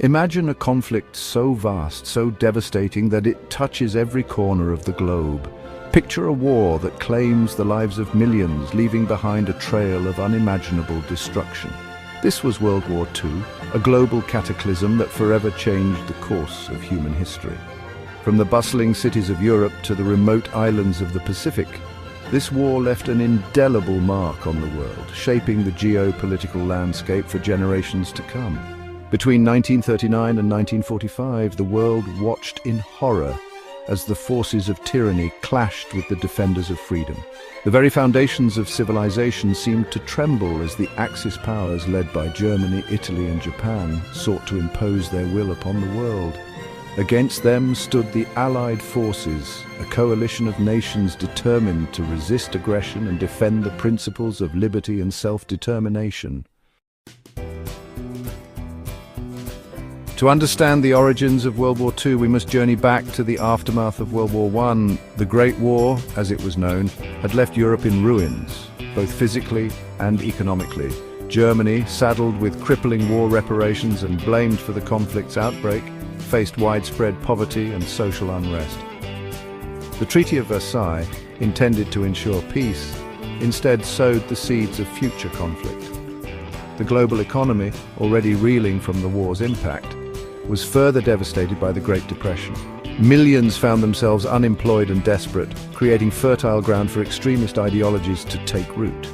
Imagine a conflict so vast, so devastating that it touches every corner of the globe. Picture a war that claims the lives of millions, leaving behind a trail of unimaginable destruction. This was World War II, a global cataclysm that forever changed the course of human history. From the bustling cities of Europe to the remote islands of the Pacific, this war left an indelible mark on the world, shaping the geopolitical landscape for generations to come. Between 1939 and 1945, the world watched in horror as the forces of tyranny clashed with the defenders of freedom. The very foundations of civilization seemed to tremble as the Axis powers led by Germany, Italy and Japan sought to impose their will upon the world. Against them stood the Allied forces, a coalition of nations determined to resist aggression and defend the principles of liberty and self-determination. To understand the origins of World War II, we must journey back to the aftermath of World War I. The Great War, as it was known, had left Europe in ruins, both physically and economically. Germany, saddled with crippling war reparations and blamed for the conflict's outbreak, faced widespread poverty and social unrest. The Treaty of Versailles, intended to ensure peace, instead sowed the seeds of future conflict. The global economy, already reeling from the war's impact, was further devastated by the Great Depression. Millions found themselves unemployed and desperate, creating fertile ground for extremist ideologies to take root.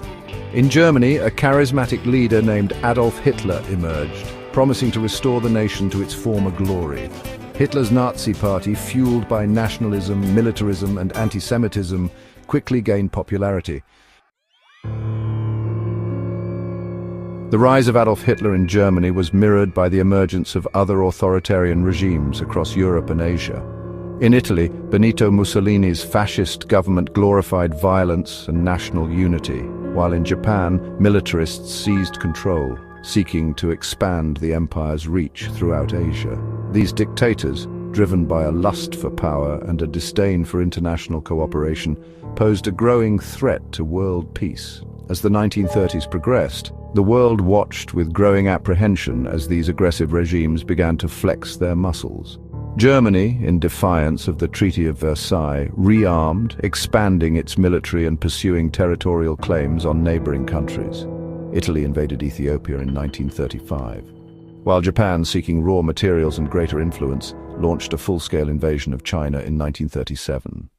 In Germany, a charismatic leader named Adolf Hitler emerged, promising to restore the nation to its former glory. Hitler's Nazi Party, fueled by nationalism, militarism and anti-Semitism, quickly gained popularity. The rise of Adolf Hitler in Germany was mirrored by the emergence of other authoritarian regimes across Europe and Asia. In Italy, Benito Mussolini's fascist government glorified violence and national unity, while in Japan, militarists seized control, seeking to expand the empire's reach throughout Asia. These dictators, driven by a lust for power and a disdain for international cooperation, posed a growing threat to world peace. As the 1930s progressed, the world watched with growing apprehension as these aggressive regimes began to flex their muscles. Germany, in defiance of the Treaty of Versailles, rearmed, expanding its military and pursuing territorial claims on neighboring countries. Italy invaded Ethiopia in 1935, while Japan, seeking raw materials and greater influence, launched a full-scale invasion of China in 1937.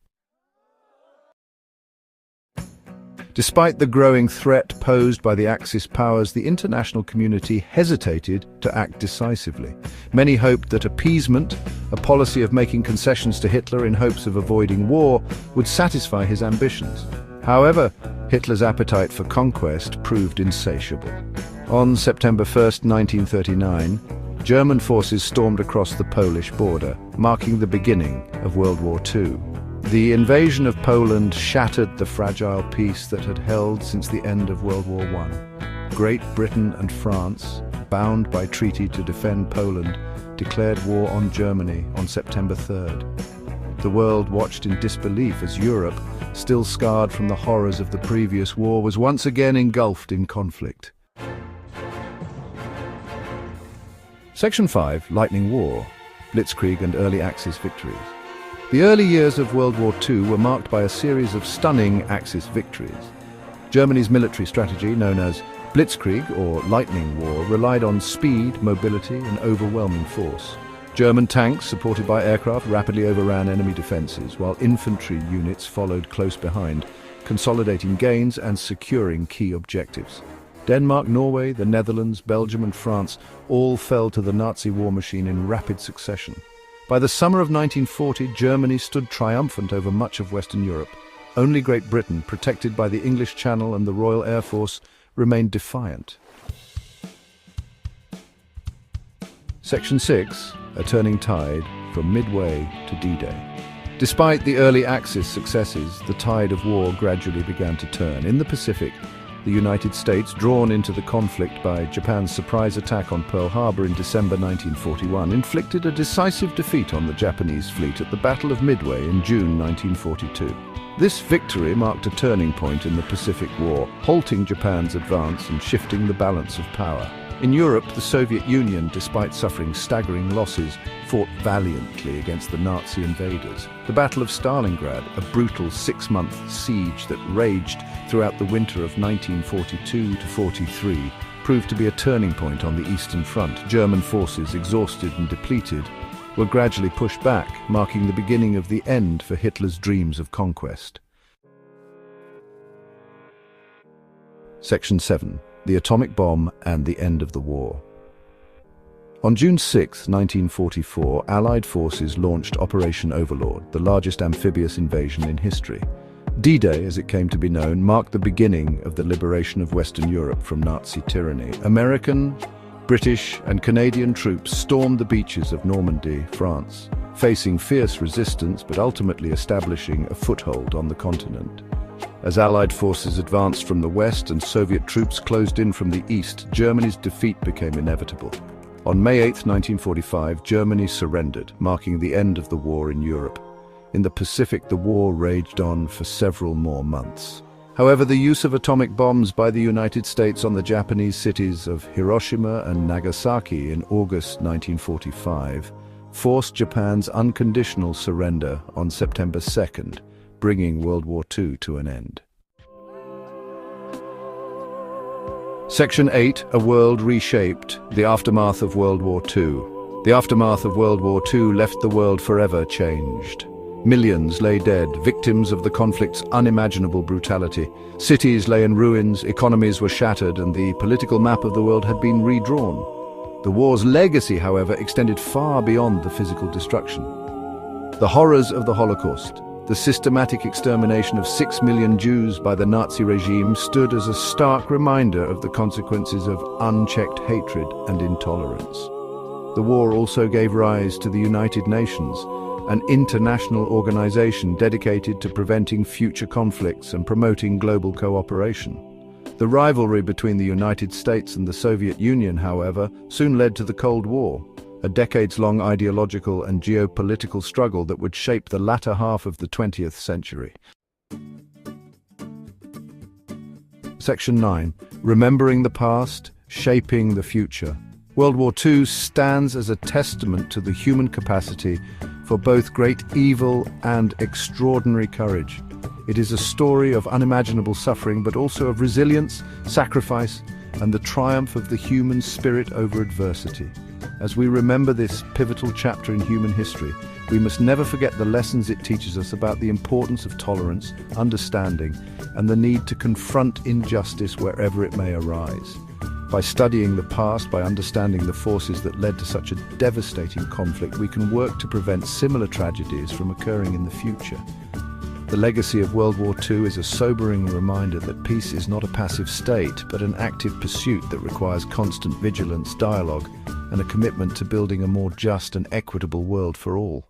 Despite the growing threat posed by the Axis powers, the international community hesitated to act decisively. Many hoped that appeasement, a policy of making concessions to Hitler in hopes of avoiding war, would satisfy his ambitions. However, Hitler's appetite for conquest proved insatiable. On September 1, 1939, German forces stormed across the Polish border, marking the beginning of World War II. The invasion of Poland shattered the fragile peace that had held since the end of World War I. Great Britain and France, bound by treaty to defend Poland, declared war on Germany on September 3rd. The world watched in disbelief as Europe, still scarred from the horrors of the previous war, was once again engulfed in conflict. Section 5, Lightning War, Blitzkrieg and Early Axis Victories. The early years of World War II were marked by a series of stunning Axis victories. Germany's military strategy, known as Blitzkrieg or Lightning War, relied on speed, mobility and overwhelming force. German tanks, supported by aircraft, rapidly overran enemy defenses, while infantry units followed close behind, consolidating gains and securing key objectives. Denmark, Norway, the Netherlands, Belgium and France all fell to the Nazi war machine in rapid succession. By the summer of 1940, Germany stood triumphant over much of Western Europe. Only Great Britain, protected by the English Channel and the Royal Air Force, remained defiant. Section 6, A Turning Tide from Midway to D-Day. Despite the early Axis successes, the tide of war gradually began to turn. In the Pacific, the United States, drawn into the conflict by Japan's surprise attack on Pearl Harbor in December 1941, inflicted a decisive defeat on the Japanese fleet at the Battle of Midway in June 1942. This victory marked a turning point in the Pacific War, halting Japan's advance and shifting the balance of power. In Europe, the Soviet Union, despite suffering staggering losses, fought valiantly against the Nazi invaders. The Battle of Stalingrad, a brutal 6-month siege that raged throughout the winter of 1942 to 43, proved to be a turning point on the Eastern Front. German forces, exhausted and depleted, were gradually pushed back, marking the beginning of the end for Hitler's dreams of conquest. Section 7. The Atomic Bomb and the End of the War. On June 6, 1944, Allied forces launched Operation Overlord, the largest amphibious invasion in history. D-Day, as it came to be known, marked the beginning of the liberation of Western Europe from Nazi tyranny. American, British, and Canadian troops stormed the beaches of Normandy, France, facing fierce resistance but ultimately establishing a foothold on the continent. As Allied forces advanced from the west and Soviet troops closed in from the east, Germany's defeat became inevitable. On May 8, 1945, Germany surrendered, marking the end of the war in Europe. In the Pacific, the war raged on for several more months. However, the use of atomic bombs by the United States on the Japanese cities of Hiroshima and Nagasaki in August 1945 forced Japan's unconditional surrender on September 2nd, bringing World War II to an end. Section 8. A World Reshaped. The Aftermath of World War II. The aftermath of World War II left the world forever changed. Millions lay dead, victims of the conflict's unimaginable brutality. Cities lay in ruins, economies were shattered, and the political map of the world had been redrawn. The war's legacy, however, extended far beyond the physical destruction. The horrors of the Holocaust, the systematic extermination of 6 million Jews by the Nazi regime, stood as a stark reminder of the consequences of unchecked hatred and intolerance. The war also gave rise to the United Nations, an international organization dedicated to preventing future conflicts and promoting global cooperation. The rivalry between the United States and the Soviet Union, however, soon led to the Cold War, a decades-long ideological and geopolitical struggle that would shape the latter half of the 20th century. Section 9. Remembering the past, shaping the future. World War II stands as a testament to the human capacity for both great evil and extraordinary courage. It is a story of unimaginable suffering, but also of resilience, sacrifice, and the triumph of the human spirit over adversity. As we remember this pivotal chapter in human history, we must never forget the lessons it teaches us about the importance of tolerance, understanding, and the need to confront injustice wherever it may arise. By studying the past, by understanding the forces that led to such a devastating conflict, we can work to prevent similar tragedies from occurring in the future. The legacy of World War II is a sobering reminder that peace is not a passive state, but an active pursuit that requires constant vigilance, dialogue, and a commitment to building a more just and equitable world for all.